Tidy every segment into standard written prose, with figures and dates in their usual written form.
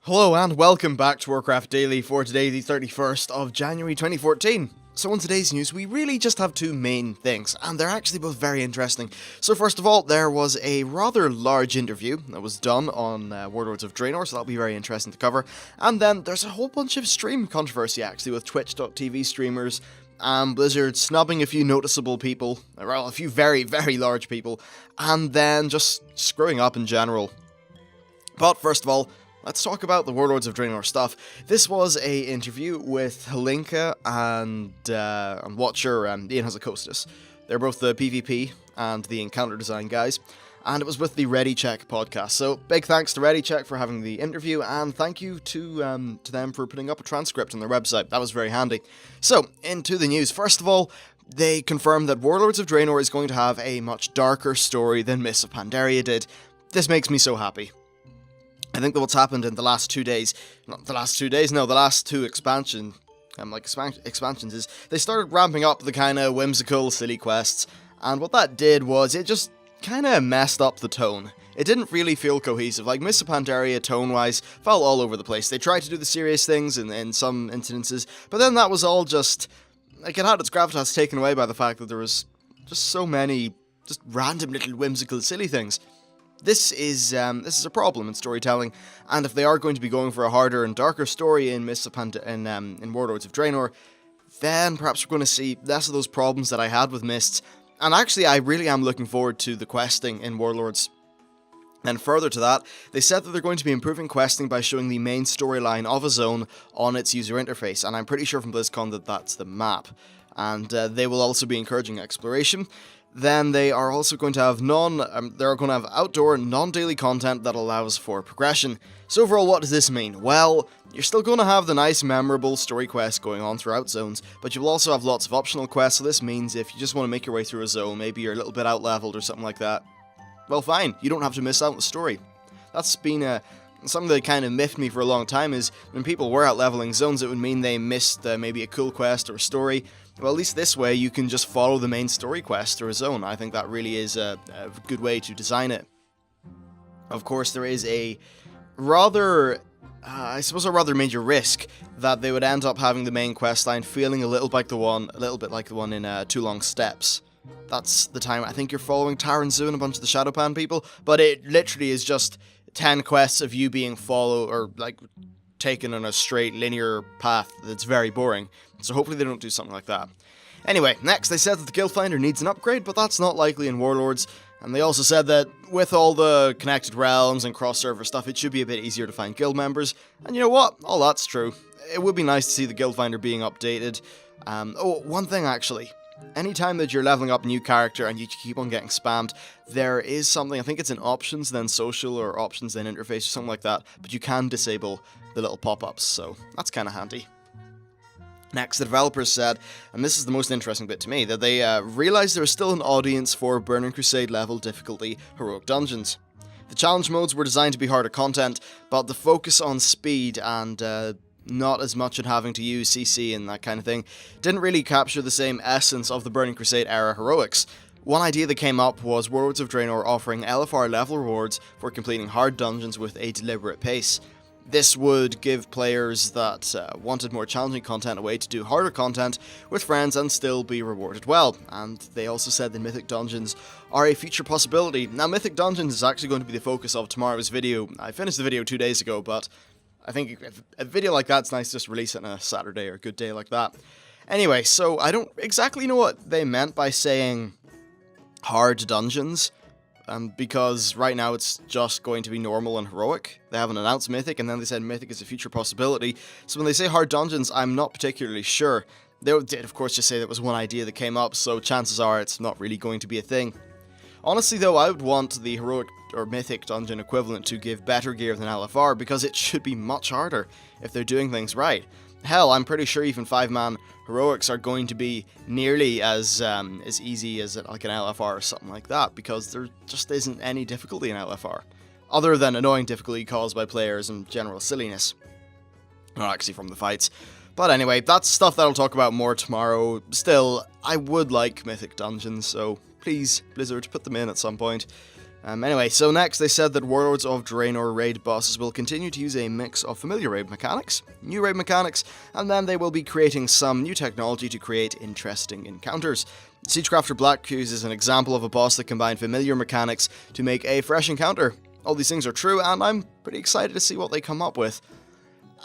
Hello and welcome back to Warcraft Daily for today, the 31st of January 2014. So in today's news, we really just have two main things, and they're actually both very interesting. So first of all, there was a rather large interview that was done on Warlords of Draenor, so that'll be very interesting to cover. And then there's a whole bunch of stream controversy actually with Twitch.tv streamers, Blizzard snubbing a few noticeable people, well, a few very, very large people, and then just screwing up in general. But first of all, let's talk about the Warlords of Draenor stuff. This was a interview with Helinka and Watcher and Ian Hazakostas. They're both the PvP and the encounter design guys, and it was with the ReadyCheck podcast. So big thanks to ReadyCheck for having the interview, and thank you to them for putting up a transcript on their website. That was very handy. So into the news. First of all, they confirmed that Warlords of Draenor is going to have a much darker story than Mists of Pandaria did. This makes me so happy. I think that what's happened in the last 2 days, the last two expansions is they started ramping up the kind of whimsical, silly quests, and what that did was it just kind of messed up the tone. It didn't really feel cohesive. Like, Mists of Pandaria, tone-wise, fell all over the place. They tried to do the serious things in some incidences, but then that was all just, like, it had its gravitas taken away by the fact that there was just so many just random little whimsical, silly things. This is a problem in storytelling, and if they are going to be going for a harder and darker story in in Warlords of Draenor, then perhaps we're going to see less of those problems that I had with Mists. And actually, I really am looking forward to the questing in Warlords. And further to that, they said that they're going to be improving questing by showing the main storyline of a zone on its user interface, and I'm pretty sure from BlizzCon that that's the map. And they will also be encouraging exploration. Then they are also going to have outdoor, non-daily content that allows for progression. So overall, what does this mean? Well, you're still going to have the nice, memorable story quests going on throughout zones, but you will also have lots of optional quests, so this means if you just want to make your way through a zone, maybe you're a little bit out-leveled or something like that, well fine, you don't have to miss out on the story. That's been something that kind of miffed me for a long time, is when people were out-leveling zones, it would mean they missed maybe a cool quest or a story. Well, at least this way, you can just follow the main story quest or a zone. I think that really is a good way to design it. Of course, there is a rather major risk that they would end up having the main questline feeling a little bit like the one in Too Long Steps. That's the time I think you're following Taran Zoo and a bunch of the Shadowpan people, but it literally is just 10 quests of you being followed or taken on a straight linear path that's very boring. So hopefully they don't do something like that. Anyway, next they said that the Guild Finder needs an upgrade, but that's not likely in Warlords. And they also said that with all the connected realms and cross-server stuff, it should be a bit easier to find guild members. And you know what? All that's true. It would be nice to see the Guild Finder being updated. One thing actually. Anytime that you're leveling up a new character and you keep on getting spammed, there is something, I think it's in options, then social, or options, then interface, or something like that, but you can disable the little pop-ups, so that's kind of handy. Next, the developers said, and this is the most interesting bit to me, that they realized there was still an audience for Burning Crusade level difficulty heroic dungeons. The challenge modes were designed to be harder content, but the focus on speed and not as much in having to use CC and that kind of thing didn't really capture the same essence of the Burning Crusade era heroics. One idea that came up was Warlords of Draenor offering LFR level rewards for completing hard dungeons with a deliberate pace. This would give players that wanted more challenging content a way to do harder content with friends and still be rewarded well. And they also said that Mythic Dungeons are a future possibility. Now, Mythic Dungeons is actually going to be the focus of tomorrow's video. I finished the video 2 days ago, but I think if a video like that's nice to just release it on a Saturday or a good day like that. Anyway, so I don't exactly know what they meant by saying hard dungeons. Because right now it's just going to be normal and heroic. They haven't announced Mythic, and then they said Mythic is a future possibility. So when they say hard dungeons, I'm not particularly sure. They did, of course, just say that was one idea that came up, so chances are it's not really going to be a thing. Honestly, though, I would want the heroic or Mythic dungeon equivalent to give better gear than LFR, because it should be much harder if they're doing things right. Hell, I'm pretty sure even 5-man heroics are going to be nearly as easy as like an LFR or something like that, because there just isn't any difficulty in LFR, other than annoying difficulty caused by players and general silliness. Not actually from the fights. But anyway, that's stuff that I'll talk about more tomorrow. Still, I would like Mythic Dungeons, so please, Blizzard, put them in at some point. Anyway, so next they said that Warlords of Draenor raid bosses will continue to use a mix of familiar raid mechanics, new raid mechanics, and then they will be creating some new technology to create interesting encounters. Siegecrafter Black uses an example of a boss that combined familiar mechanics to make a fresh encounter. All these things are true, and I'm pretty excited to see what they come up with.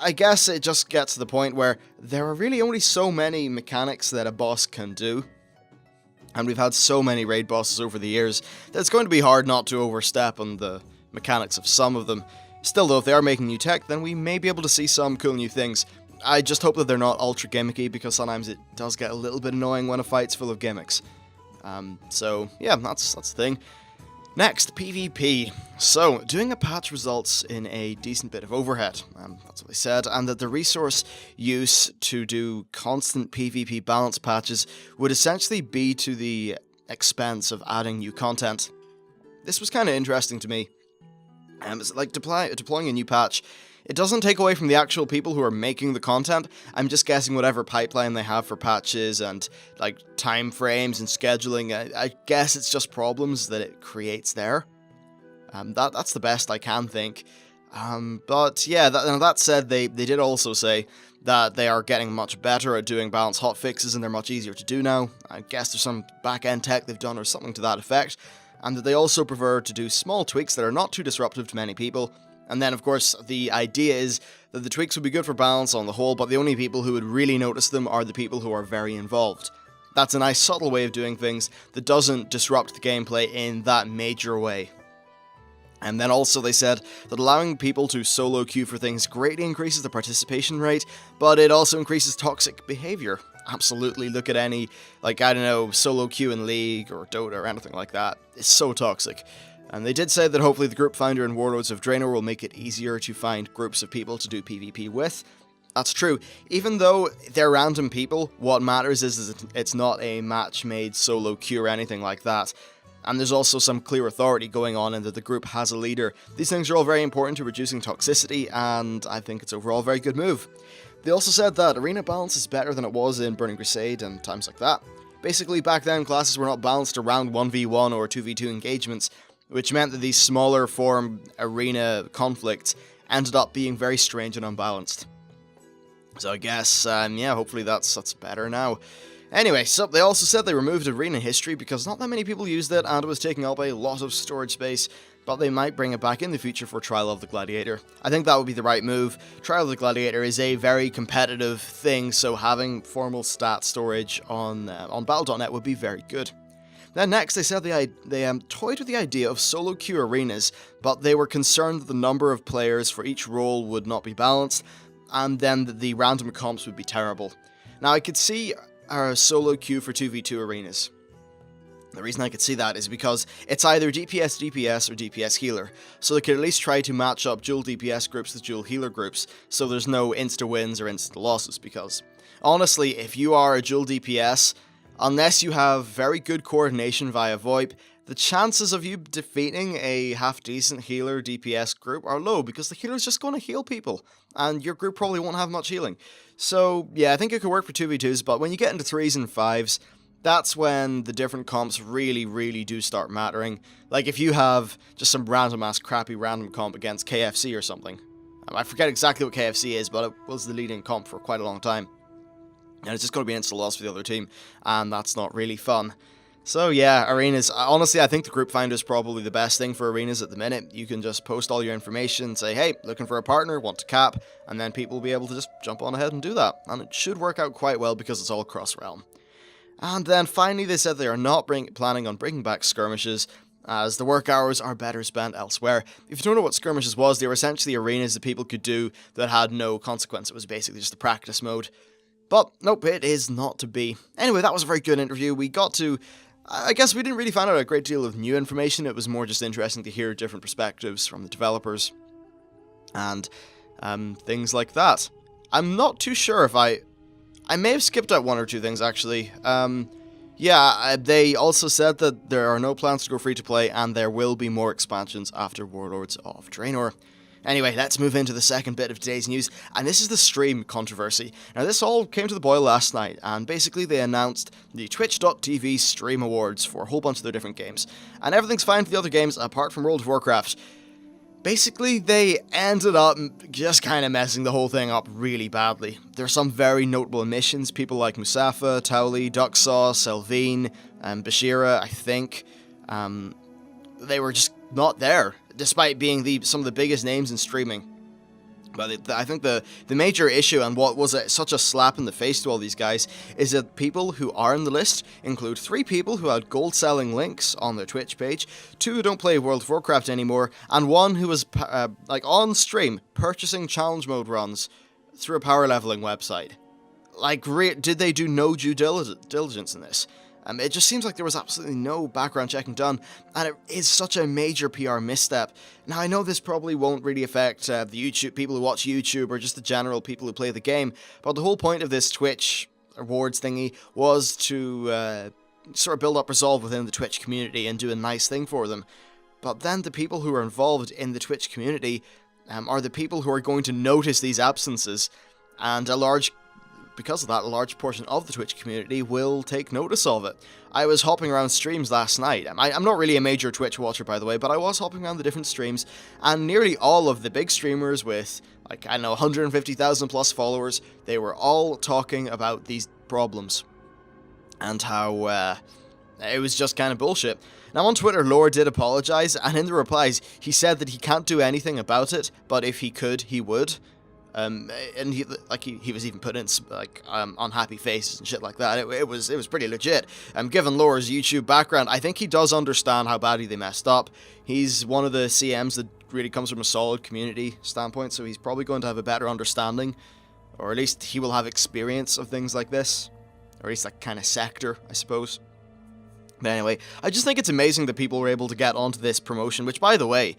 I guess it just gets to the point where there are really only so many mechanics that a boss can do. And we've had so many raid bosses over the years that it's going to be hard not to overstep on the mechanics of some of them. Still though, if they are making new tech, then we may be able to see some cool new things. I just hope that they're not ultra gimmicky, because sometimes it does get a little bit annoying when a fight's full of gimmicks. So yeah, that's the thing. Next, PvP. So, doing a patch results in a decent bit of overhead, that's what they said, and that the resource use to do constant PvP balance patches would essentially be to the expense of adding new content. This was kind of interesting to me. It's like deploying a new patch. It doesn't take away from the actual people who are making the content. I'm just guessing whatever pipeline they have for patches and like time frames and scheduling. I guess it's just problems that it creates there. That's the best I can think. But yeah, that said, they did also say that they are getting much better at doing balance hotfixes and they're much easier to do now. I guess there's some back-end tech they've done or something to that effect. And that they also prefer to do small tweaks that are not too disruptive to many people. And then, of course, the idea is that the tweaks would be good for balance on the whole, but the only people who would really notice them are the people who are very involved. That's a nice subtle way of doing things that doesn't disrupt the gameplay in that major way. And then also they said that allowing people to solo queue for things greatly increases the participation rate, but it also increases toxic behavior. Absolutely, look at any, like, I don't know, solo queue in League or Dota or anything like that. It's so toxic. And they did say that hopefully the group finder in Warlords of Draenor will make it easier to find groups of people to do PvP with. That's true. Even though they're random people, what matters is it's not a match-made solo queue or anything like that. And there's also some clear authority going on in that the group has a leader. These things are all very important to reducing toxicity, and I think it's overall a very good move. They also said that arena balance is better than it was in Burning Crusade and times like that. Basically, back then, classes were not balanced around 1v1 or 2v2 engagements, which meant that these smaller form arena conflicts ended up being very strange and unbalanced. So I guess, yeah, hopefully that's better now. Anyway, so they also said they removed arena history because not that many people used it and it was taking up a lot of storage space, but they might bring it back in the future for Trial of the Gladiator. I think that would be the right move. Trial of the Gladiator is a very competitive thing, so having formal stat storage on Battle.net would be very good. Then next, they said they toyed with the idea of solo queue arenas, but they were concerned that the number of players for each role would not be balanced, and then that the random comps would be terrible. Now, I could see a solo queue for 2v2 arenas. The reason I could see that is because it's either DPS or DPS healer, so they could at least try to match up dual DPS groups with dual healer groups, so there's no insta-wins or insta-losses, because honestly, if you are a dual DPS, unless you have very good coordination via VoIP, the chances of you defeating a half-decent healer DPS group are low, because the healer's just going to heal people, and your group probably won't have much healing. So, yeah, I think it could work for 2v2s, but when you get into 3s and 5s, that's when the different comps really, really do start mattering. Like, if you have just some random-ass crappy random comp against KFC or something. I forget exactly what KFC is, but it was the leading comp for quite a long time. And it's just going to be an instant loss for the other team, and that's not really fun. So yeah, arenas, honestly I think the group finder is probably the best thing for arenas at the minute. You can just post all your information, say hey, looking for a partner, want to cap, and then people will be able to just jump on ahead and do that. And it should work out quite well because it's all cross-realm. And then finally they said they are not planning on bringing back skirmishes, as the work hours are better spent elsewhere. If you don't know what skirmishes was, they were essentially arenas that people could do that had no consequence. It was basically just the practice mode. But nope, it is not to be. Anyway, that was a very good interview. We got to... I guess we didn't really find out a great deal of new information. It was more just interesting to hear different perspectives from the developers and things like that. I'm not too sure if I may have skipped out one or two things, actually. Yeah, they also said that there are no plans to go free to play and there will be more expansions after Warlords of Draenor. Anyway, let's move into the second bit of today's news, and this is the stream controversy. Now, this all came to the boil last night, and basically they announced the Twitch.tv Stream Awards for a whole bunch of their different games. And everything's fine for the other games, apart from World of Warcraft. Basically, they ended up just kind of messing the whole thing up really badly. There are some very notable omissions, people like Musafa, Tauli, Ducksaw, Selvine, Bashira, I think. They were just not there, despite being some of the biggest names in streaming. But I think the major issue, and what was such a slap in the face to all these guys, is that people who are in the list include 3 people who had gold selling links on their Twitch page, 2 who don't play World of Warcraft anymore, and 1 who was on stream purchasing challenge mode runs through a power leveling website. Did they do no due diligence in this? It just seems like there was absolutely no background checking done, and it is such a major PR misstep. Now, I know this probably won't really affect the YouTube people who watch YouTube or just the general people who play the game, but the whole point of this Twitch awards thingy was to sort of build up resolve within the Twitch community and do a nice thing for them. But then the people who are involved in the Twitch community are the people who are going to notice these absences, and because of that, a large portion of the Twitch community will take notice of it. I was hopping around streams last night. I'm not really a major Twitch watcher, by the way, but I was hopping around the different streams, and nearly all of the big streamers with, 150,000 plus followers, they were all talking about these problems, and how it was just kind of bullshit. Now, on Twitter, Lore did apologize, and in the replies, he said that he can't do anything about it, but if he could, he would. And he was even put in unhappy faces and shit like that. It was pretty legit. Given Lore's YouTube background, I think he does understand how badly they messed up. He's one of the CMs that really comes from a solid community standpoint, so he's probably going to have a better understanding, or at least he will have experience of things like this, or at least that kind of sector, I suppose. But anyway, I just think it's amazing that people were able to get onto this promotion, which, by the way,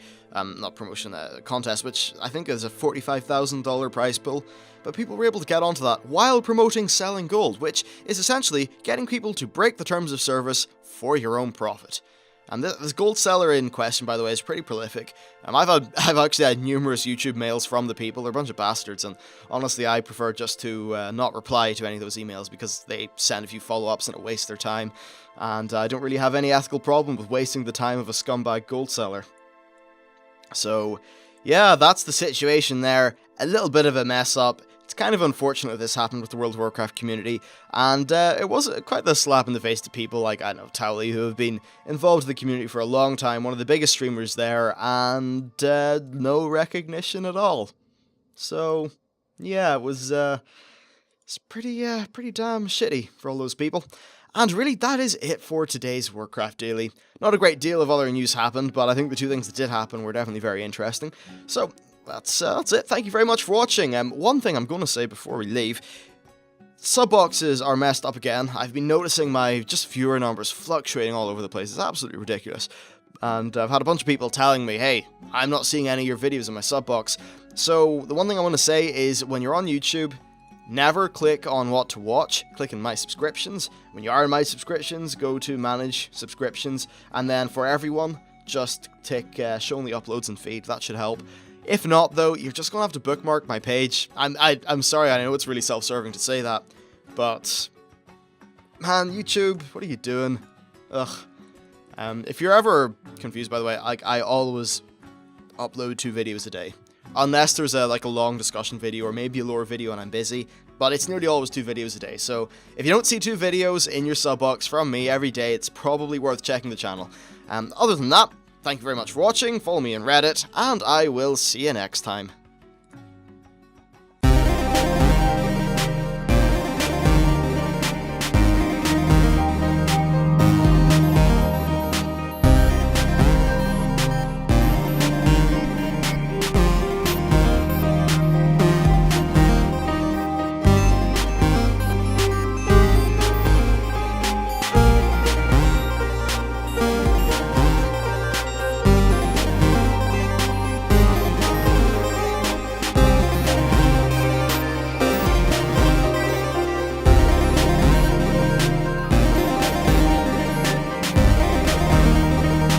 contest, which I think is a $45,000 prize pool, but people were able to get onto that while promoting selling gold, which is essentially getting people to break the terms of service for your own profit. And this gold seller in question, by the way, is pretty prolific. I've actually had numerous YouTube mails from the people. They're a bunch of bastards, and honestly, I prefer just to not reply to any of those emails because they send a few follow-ups and it wastes their time. And I don't really have any ethical problem with wasting the time of a scumbag gold seller. So, yeah, that's the situation there. A little bit of a mess up. It's kind of unfortunate this happened with the World of Warcraft community, and it was quite the slap in the face to people like, Tauli, who have been involved in the community for a long time, one of the biggest streamers there, and no recognition at all. So, yeah, it was it's pretty damn shitty for all those people. And really, that is it for today's Warcraft Daily. Not a great deal of other news happened, but I think the 2 things that did happen were definitely very interesting. So, that's it. Thank you very much for watching. One thing I'm going to say before we leave, sub boxes are messed up again. I've been noticing my viewer numbers fluctuating all over the place. It's absolutely ridiculous. And I've had a bunch of people telling me, hey, I'm not seeing any of your videos in my sub box. So the one thing I want to say is when you're on YouTube, never click on what to watch, click on my subscriptions. When you are in my subscriptions, go to manage subscriptions, and then for everyone, just tick show only uploads and feed. That should help. If not, though, you're just going to have to bookmark my page. I'm sorry, I know it's really self-serving to say that, but man, YouTube, what are you doing? Ugh. If you're ever confused, by the way, I always upload 2 videos a day. Unless there's a long discussion video or maybe a lore video and I'm busy, but it's nearly always 2 videos a day. So if you don't see 2 videos in your sub box from me every day, it's probably worth checking the channel. Other than that, thank you very much for watching, follow me on Reddit, and I will see you next time.